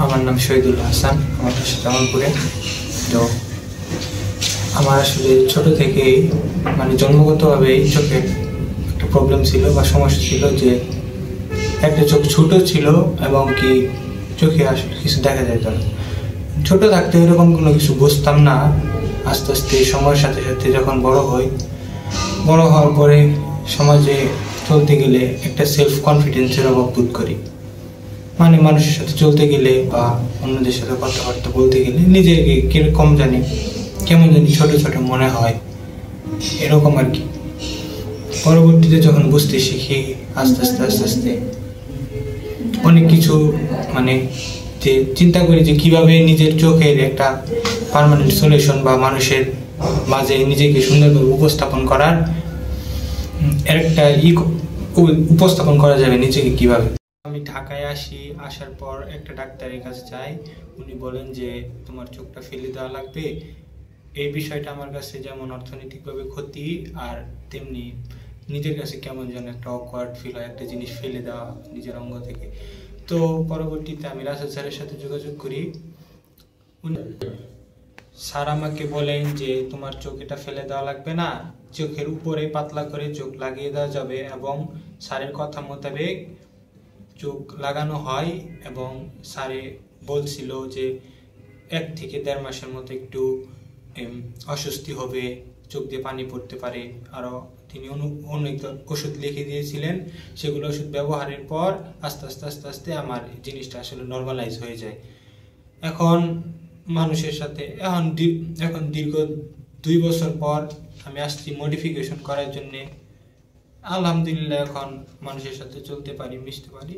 আমার নাম শহীদুল হাসান, আমার বাসা জামালপুরে। তো আমার আসলে ছোট থেকেই জন্মগতভাবেই চোখের একটা প্রবলেম ছিল বা সমস্যা ছিল, যে একটা চোখ ছোট ছিল এবং কি চোখে আসলে কিছু দেখা যেত না। ছোট থাকতে এরকম কোনো কিছু বুঝতাম না। আস্তে আস্তে সময়ের সাথে সাথে যখন বড় হওয়ার পরে সমাজে চলতে গেলে একটা সেলফ কনফিডেন্সের অভাব বোধ করি। মানুষের সাথে চলতে গেলে বা অন্যদের সাথে কথাবার্তা বলতে গেলে নিজেকে কিরকম কেমন জানি ছোট ছোট মনে হয়, এরকম আর কি। পরবর্তীতে যখন বুঝতে শিখি আস্তে আস্তে অনেক কিছু যে চিন্তা করি যে কিভাবে নিজের চোখের একটা পার্মানেন্ট সলিউশন বা মানুষের মাঝে নিজেকে সুন্দরভাবে উপস্থাপন করা যাবে নিজেকে কিভাবে। আমি ঢাকায় আসার পর একটা ডাক্তারের কাছে যাই। উনি বলেন যে তোমার চোখটা ফেলে দেওয়া লাগবে। এই বিষয়টা আমার কাছে যেমন অর্থনৈতিকভাবে ক্ষতি, আর তেমনি নিজের কাছে কেমন যেন একটা অকওয়ার্ড ফিল হয়, একটা জিনিস ফেলে দেওয়া নিজের অঙ্গ থেকে। তো পরবর্তীতে আমি রাসেল স্যারের সাথে যোগাযোগ করি। স্যার আমাকে বলেন যে তোমার চোখ এটা ফেলে দেওয়া লাগবে না, চোখের উপরে পাতলা করে চোখ লাগিয়ে দেওয়া যাবে, এবং স্যারের কথা মোতাবেক চোখ লাগানো হয়। এবং স্যারে বলছিল যে 1 থেকে 1.5 মাসের মতো একটু অস্বস্তি হবে, চোখ দিয়ে পানি পড়তে পারে। আরও তিনি অনেক ওষুধ লিখে দিয়েছিলেন। সেগুলো ওষুধ ব্যবহারের পর আস্তে আস্তে আমার জিনিসটা আসলে নর্মালাইজ হয়ে যায়। এখন মানুষের সাথে এখন দীর্ঘ 2 বছর পর আমি আসছি মডিফিকেশন করার জন্যে। আলহামদুলিল্লাহ এখন মানুষের সাথে চলতে পারি, মিশতে পারি।